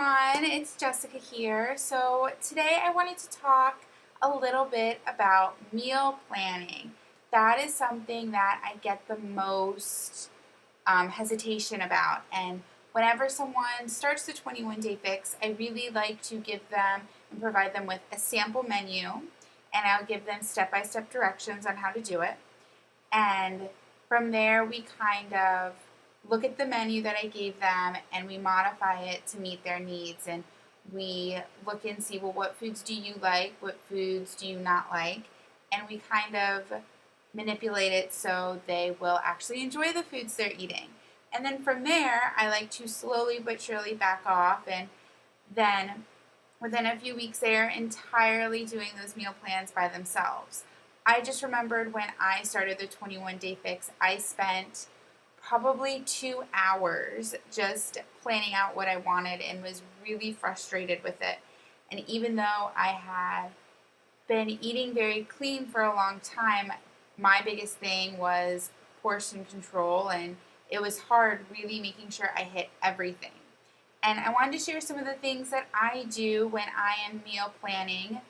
everyone, it's Jessica here. So today I wanted to talk a little bit about meal planning. That is something that I get the most hesitation about. And whenever someone starts the 21 Day Fix, I really like to give them and provide them with a sample menu, and I'll give them step-by-step directions on how to do it. And from there, we kind of look at the menu that I gave them and we modify it to meet their needs. And we look and see, well, what foods do you like? What foods do you not like? And we kind of manipulate it so they will actually enjoy the foods they're eating. And then from there, I like to slowly but surely back off. And then within a few weeks, they are entirely doing those meal plans by themselves. I just remembered when I started the 21 Day Fix, I spent probably 2 hours just planning out what I wanted and was really frustrated with it. And even though I had been eating very clean for a long time, my biggest thing was portion control, and it was hard really making sure I hit everything. And I wanted to share some of the things that I do when I am meal planning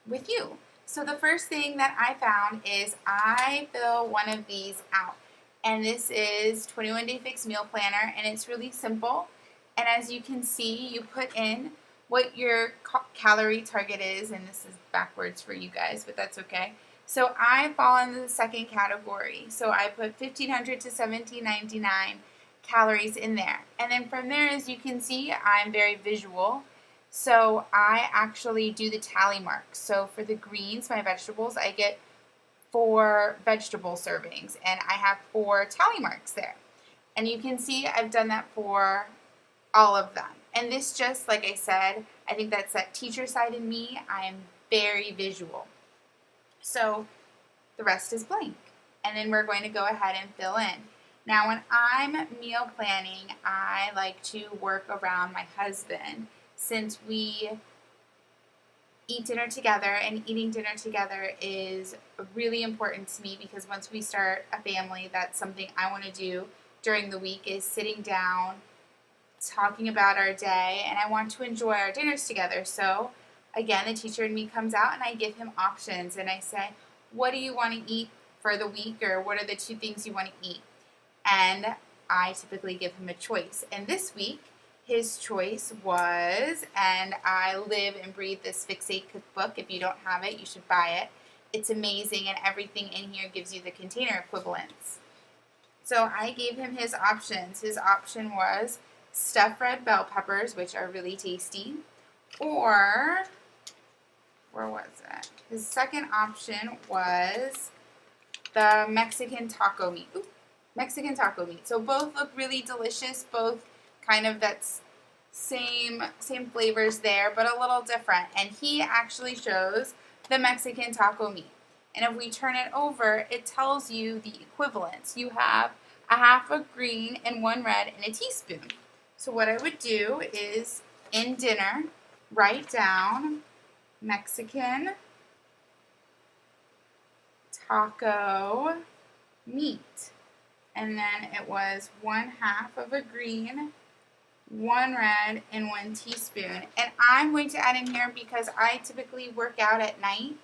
with you. So the first thing that I found is I fill one of these out. And this is 21 Day Fix Meal Planner, and it's really simple. And as you can see, you put in what your calorie target is, and this is backwards for you guys, but that's okay. So I fall into the second category. So I put 1,500 to 1,799 calories in there. And then from there, as you can see, I'm very visual. So I actually do the tally marks. So for the greens, my vegetables, I get 4 vegetable servings, and I have 4 tally marks there. And you can see I've done that for all of them. And this just, like I said, I think that's that teacher side in me. I am very visual. So the rest is blank. And then we're going to go ahead and fill in. Now when I'm meal planning, I like to work around my husband, since we eat dinner together, and eating dinner together is really important to me because once we start a family, that's something I want to do during the week, is sitting down, talking about our day, and I want to enjoy our dinners together. So again, the teacher in me comes out and I give him options and I say, what do you want to eat for the week, or what are the 2 things you want to eat? And I typically give him a choice. And this week, his choice was, and I live and breathe this Fixate cookbook. If you don't have it, you should buy it. It's amazing, and everything in here gives you the container equivalents. So I gave him his options. His option was stuffed red bell peppers, which are really tasty, or, where was it? His second option was the Mexican taco meat. Mexican taco meat. So both look really delicious, both kind of that's same flavors there, but a little different. And he actually chose the Mexican taco meat. And if we turn it over, it tells you the equivalents. You have a half a green and 1 red and a teaspoon. So what I would do is, in dinner, write down Mexican taco meat. And then it was 1/2 of a green, 1 red, and 1 teaspoon. And I'm going to add in here, because I typically work out at night,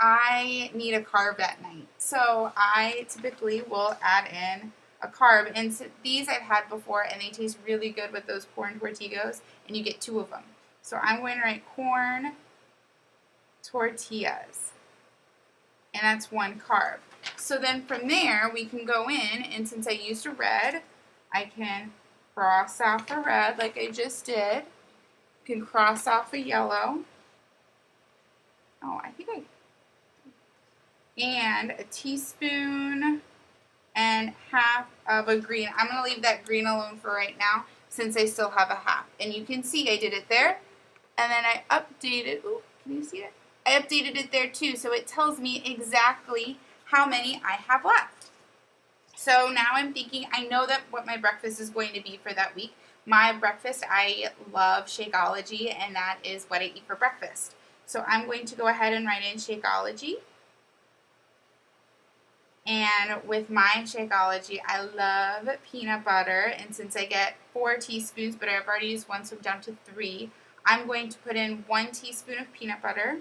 I need a carb at night. So I typically will add in a carb. And so these I've had before, and they taste really good with those corn tortillas, and you get 2 of them. So I'm going to write corn tortillas, and that's 1 carb. So then from there, we can go in, and since I used a red, I can cross off a red like I just did. You can cross off a yellow. Oh, and a teaspoon and 1/2 of a green. I'm going to leave that green alone for right now, since I still have a half. And you can see I did it there, and then I updated, ooh, can you see it? I updated it there too, so it tells me exactly how many I have left. So now I'm thinking, I know that what my breakfast is going to be for that week. My breakfast, I love Shakeology, and that is what I eat for breakfast. So I'm going to go ahead and write in Shakeology. And with my Shakeology, I love peanut butter. And since I get 4 teaspoons, but I've already used 1, so I'm down to 3, I'm going to put in 1 teaspoon of peanut butter.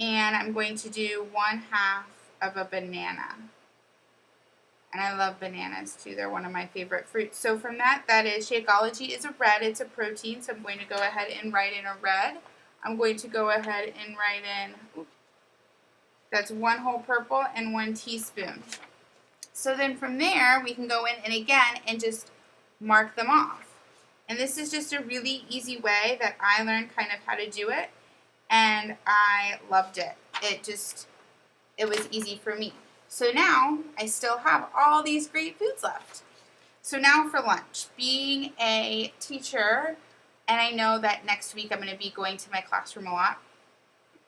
And I'm going to do 1/2 of a banana. And I love bananas too. They're one of my favorite fruits. So from that is Shakeology is a red. It's a protein. So I'm going to go ahead and write in a red. I'm going to go ahead and write in, that's 1 whole purple and 1 teaspoon. So then from there, we can go in and again and just mark them off. And this is just a really easy way that I learned kind of how to do it. And I loved it. It was easy for me. So now I still have all these great foods left. So now for lunch, being a teacher, and I know that next week I'm going to be going to my classroom a lot,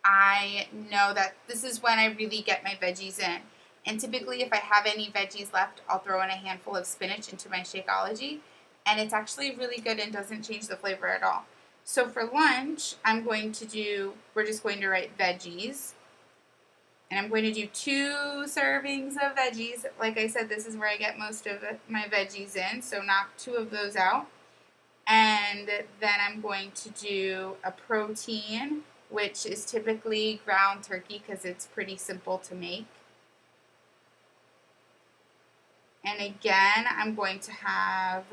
I know that this is when I really get my veggies in. And typically if I have any veggies left, I'll throw in a handful of spinach into my Shakeology. And it's actually really good and doesn't change the flavor at all. So for lunch, we're just going to write veggies. And I'm going to do 2 servings of veggies. Like I said, this is where I get most of my veggies in, so knock 2 of those out. And then I'm going to do a protein, which is typically ground turkey because it's pretty simple to make. And again, I'm going to have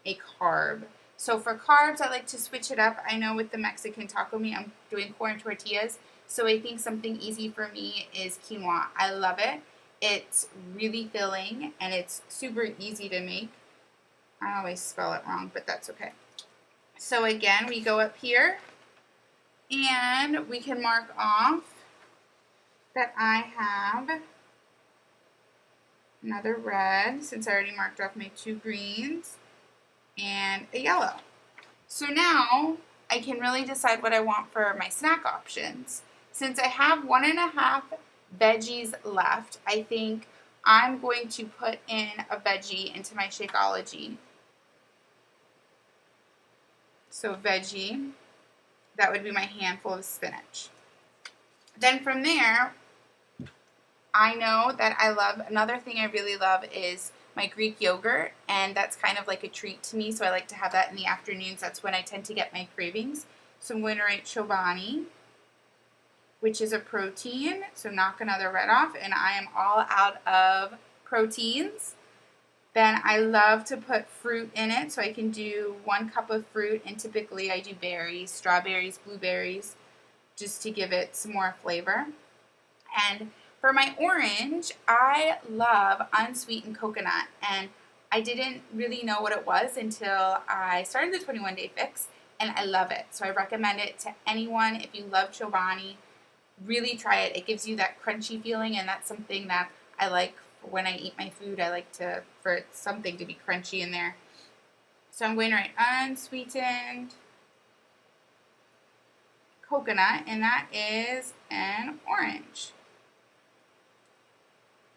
a carb. So for carbs, I like to switch it up. I know with the Mexican taco meat, I'm doing corn tortillas. So I think something easy for me is quinoa. I love it. It's really filling and it's super easy to make. I always spell it wrong, but that's okay. So again, we go up here and we can mark off that I have another red, since I already marked off my 2 greens, and a yellow. So now I can really decide what I want for my snack options. Since I have 1.5 veggies left, I think I'm going to put in a veggie into my Shakeology. So veggie, that would be my handful of spinach. Then from there, I know that another thing I really love is my Greek yogurt, and that's kind of like a treat to me, so I like to have that in the afternoons. That's when I tend to get my cravings. So I'm going to write Chobani, which is a protein, so knock another red off, and I am all out of proteins. Then I love to put fruit in it, so I can do 1 cup of fruit, and typically I do berries, strawberries, blueberries, just to give it some more flavor. And for my orange, I love unsweetened coconut, and I didn't really know what it was until I started the 21 Day Fix, and I love it. So I recommend it to anyone. If you love Chobani, really try it. It gives you that crunchy feeling, and that's something that I like when I eat my food. I like for something to be crunchy in there. So I'm going to write unsweetened coconut, and that is an orange.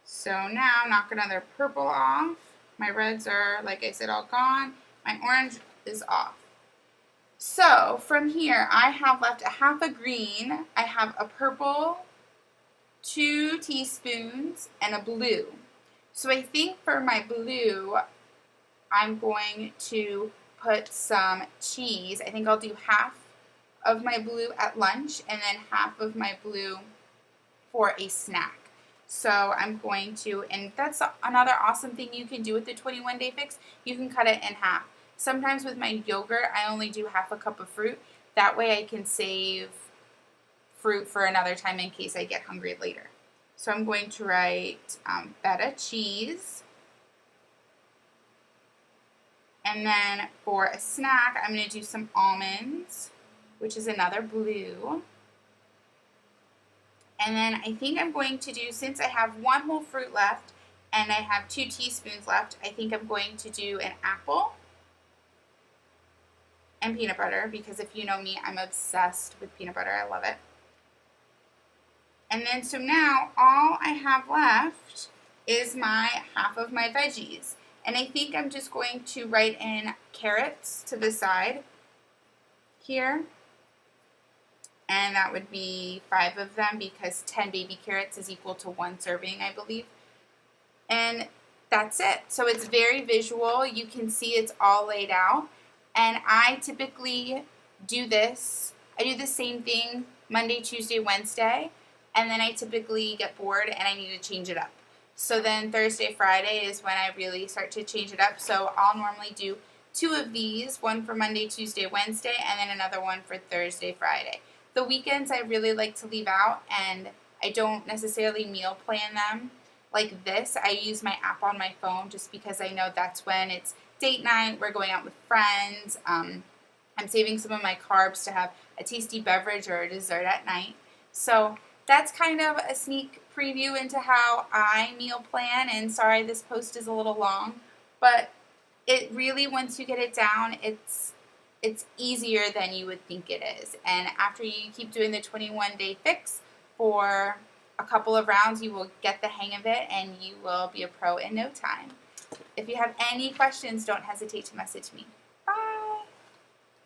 So now knock another purple off. My reds are, like I said, all gone. My orange is off. So from here, I have left a half a green. I have a purple, 2 teaspoons, and a blue. So I think for my blue, I'm going to put some cheese. I think I'll do half of my blue at lunch and then half of my blue for a snack. So I'm going to, and that's another awesome thing you can do with the 21 Day Fix. You can cut it in half. Sometimes with my yogurt, I only do half a cup of fruit. That way I can save fruit for another time in case I get hungry later. So I'm going to write feta cheese. And then for a snack, I'm going to do some almonds, which is another blue. And then I think I'm going to do, since I have 1 whole fruit left and I have 2 teaspoons left, I think I'm going to do an apple and peanut butter, because if you know me, I'm obsessed with peanut butter. I love it. And then so now all I have left is my half of my veggies. And I think I'm just going to write in carrots to the side here. and that would be 5 of them because 10 baby carrots is equal to 1 serving, I believe. And that's it. So it's very visual. You can see it's all laid out. And I typically do this. I do the same thing Monday, Tuesday, Wednesday, and then I typically get bored and I need to change it up. So then Thursday, Friday is when I really start to change it up. So I'll normally do 2 of these, one for Monday, Tuesday, Wednesday, and then another one for Thursday, Friday. The weekends I really like to leave out, and I don't necessarily meal plan them like this. I use my app on my phone just because I know that's when it's date night, we're going out with friends. I'm saving some of my carbs to have a tasty beverage or a dessert at night. So that's kind of a sneak preview into how I meal plan. And sorry, this post is a little long, but it really, once you get it down, it's easier than you would think it is. And after you keep doing the 21-day fix for a couple of rounds, you will get the hang of it and you will be a pro in no time. If you have any questions, don't hesitate to message me.